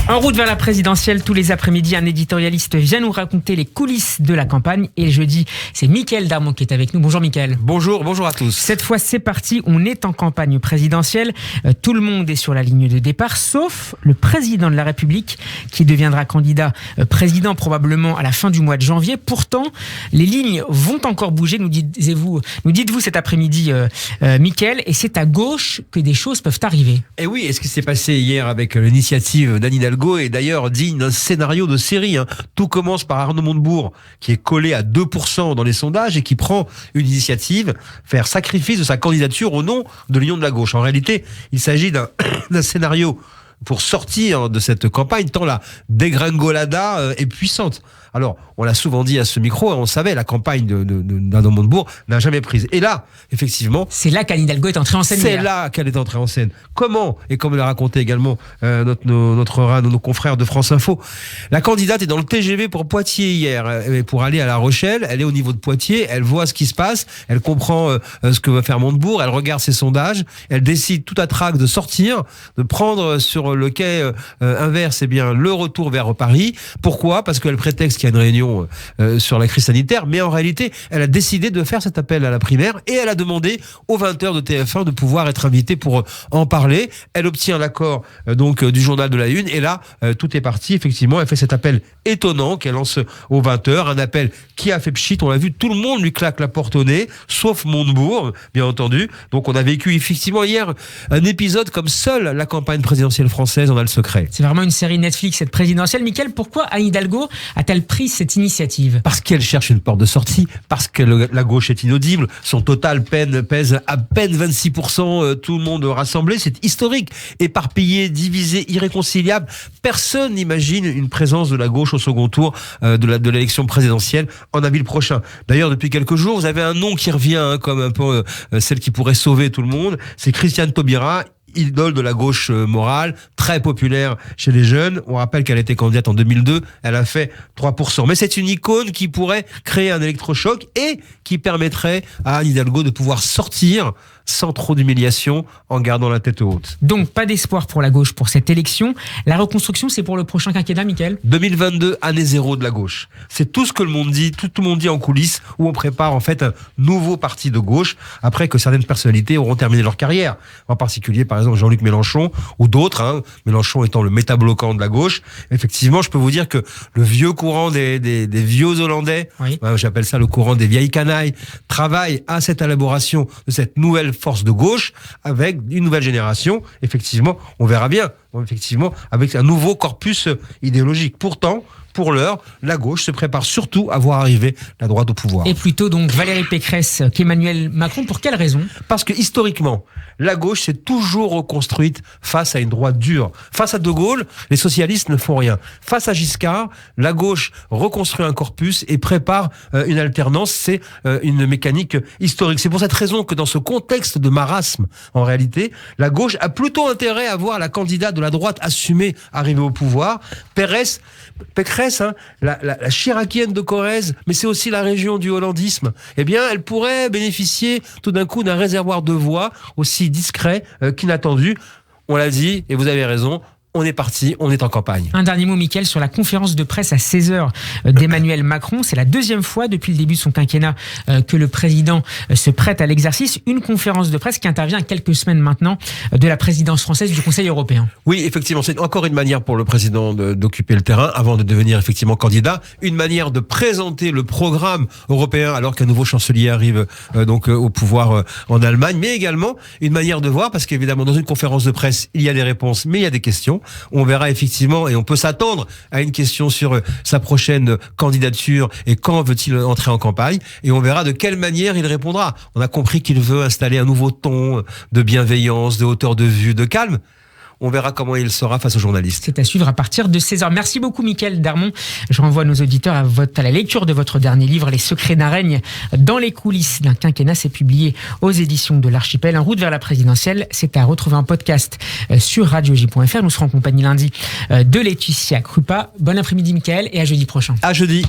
En route vers la présidentielle, tous les après-midi, un éditorialiste vient nous raconter les coulisses de la campagne. Et le jeudi, c'est Mickaël Darmon qui est avec nous. Bonjour Mickaël. Bonjour à tous. Cette fois, c'est parti. On est en campagne présidentielle. Tout le monde est sur la ligne de départ, sauf le président de la République qui deviendra candidat président probablement à la fin du mois de janvier. Pourtant, les lignes vont encore bouger, nous dites-vous cet après-midi, Mickaël. Et c'est à gauche que des choses peuvent arriver. Et oui, et ce qui s'est passé hier avec l'initiative d'Anne Hidalgo est d'ailleurs digne d'un scénario de série. Tout commence par Arnaud Montebourg, qui est collé à 2% dans les sondages et qui prend une initiative, faire sacrifice de sa candidature au nom de l'Union de la gauche. En réalité, il s'agit d'un scénario pour sortir de cette campagne, tant la dégringolada est puissante. Alors, on l'a souvent dit à ce micro, on savait, la campagne d'Arnaud Montebourg n'a jamais prise. Et là, effectivement... C'est là qu'Anne Hidalgo est entrée en scène. C'est là qu'elle est entrée en scène. Comment ? Et comme l'a raconté également nos confrères de France Info, la candidate est dans le TGV pour Poitiers hier. Pour aller à La Rochelle, elle est au niveau de Poitiers, elle voit ce qui se passe, elle comprend ce que va faire Montebourg, elle regarde ses sondages, elle décide tout à trac de sortir, de prendre sur le quai inverse le retour vers Paris. Pourquoi ? Parce qu'elle prétexte qu'il y a une réunion sur la crise sanitaire, mais en réalité, elle a décidé de faire cet appel à la primaire et elle a demandé aux 20h de TF1 de pouvoir être invitée pour en parler. Elle obtient l'accord du journal de la Une et là, tout est parti. Effectivement, elle fait cet appel étonnant qu'elle lance aux 20h, un appel qui a fait pchit. On l'a vu, tout le monde lui claque la porte au nez, sauf Montebourg, bien entendu. Donc on a vécu effectivement hier un épisode comme seule la campagne présidentielle française en a le secret. C'est vraiment une série Netflix, cette présidentielle. Mickaël, pourquoi Anne Hidalgo a-t-elle pris cette initiative ? Parce qu'elle cherche une porte de sortie, parce que la gauche est inaudible, son total pèse à peine 26%, tout le monde rassemblé, c'est historique, éparpillé, divisé, irréconciliable. Personne n'imagine une présence de la gauche au second tour de l'élection présidentielle en avril prochain. D'ailleurs, depuis quelques jours, vous avez un nom qui revient comme un peu celle qui pourrait sauver tout le monde, c'est Christiane Taubira, idole de la gauche morale, très populaire chez les jeunes. On rappelle qu'elle était candidate en 2002, elle a fait 3%. Mais c'est une icône qui pourrait créer un électrochoc et qui permettrait à Anne Hidalgo de pouvoir sortir sans trop d'humiliation en gardant la tête haute. Donc pas d'espoir pour la gauche pour cette élection. La reconstruction, c'est pour le prochain quinquennat, Mickaël ? 2022, année zéro de la gauche. C'est tout ce que le monde dit, tout le monde dit en coulisses, où on prépare en fait un nouveau parti de gauche après que certaines personnalités auront terminé leur carrière. En particulier, par exemple, Jean-Luc Mélenchon ou d'autres, Mélenchon étant le métabloquant de la gauche. Effectivement, je peux vous dire que le vieux courant des vieux Hollandais, oui. J'appelle ça le courant des vieilles canailles, travaille à cette élaboration de cette nouvelle force de gauche avec une nouvelle génération. Effectivement, on verra bien. Effectivement, avec un nouveau corpus idéologique. Pourtant, pour l'heure, la gauche se prépare surtout à voir arriver la droite au pouvoir. Et plutôt donc Valérie Pécresse qu'Emmanuel Macron. Pour quelle raison ? Parce que historiquement, la gauche s'est toujours reconstruite face à une droite dure. Face à De Gaulle, les socialistes ne font rien. Face à Giscard, la gauche reconstruit un corpus et prépare une alternance. C'est une mécanique historique. C'est pour cette raison que dans ce contexte de marasme, en réalité, la gauche a plutôt intérêt à voir la candidate de la droite assumée arriver au pouvoir. Pécresse, la chiracienne de Corrèze, mais c'est aussi la région du hollandisme, eh bien, elle pourrait bénéficier tout d'un coup d'un réservoir de voix aussi discret qu'inattendu. On l'a dit, et vous avez raison, on est parti, on est en campagne. Un dernier mot, Mickaël, sur la conférence de presse à 16h d'Emmanuel Macron. C'est la deuxième fois depuis le début de son quinquennat que le président se prête à l'exercice. Une conférence de presse qui intervient à quelques semaines maintenant de la présidence française du Conseil européen. Oui, effectivement, c'est encore une manière pour le président d'occuper le terrain avant de devenir effectivement candidat. Une manière de présenter le programme européen alors qu'un nouveau chancelier arrive au pouvoir en Allemagne. Mais également une manière de voir, parce qu'évidemment, dans une conférence de presse, il y a des réponses, mais il y a des questions. On verra effectivement, et on peut s'attendre à une question sur sa prochaine candidature et quand veut-il entrer en campagne, et on verra de quelle manière il répondra. On a compris qu'il veut installer un nouveau ton de bienveillance, de hauteur de vue, de calme. On verra comment il sera face aux journalistes. C'est à suivre à partir de 16h. Merci beaucoup, Mickaël Darmon. Je renvoie nos auditeurs à la lecture de votre dernier livre, Les secrets d'un règne dans les coulisses d'un quinquennat. C'est publié aux éditions de l'Archipel. En route vers la présidentielle, c'est à retrouver en podcast sur radioj.fr. Nous serons en compagnie lundi de Laetitia Krupa. Bon après-midi, Mickaël, et à jeudi prochain. À jeudi.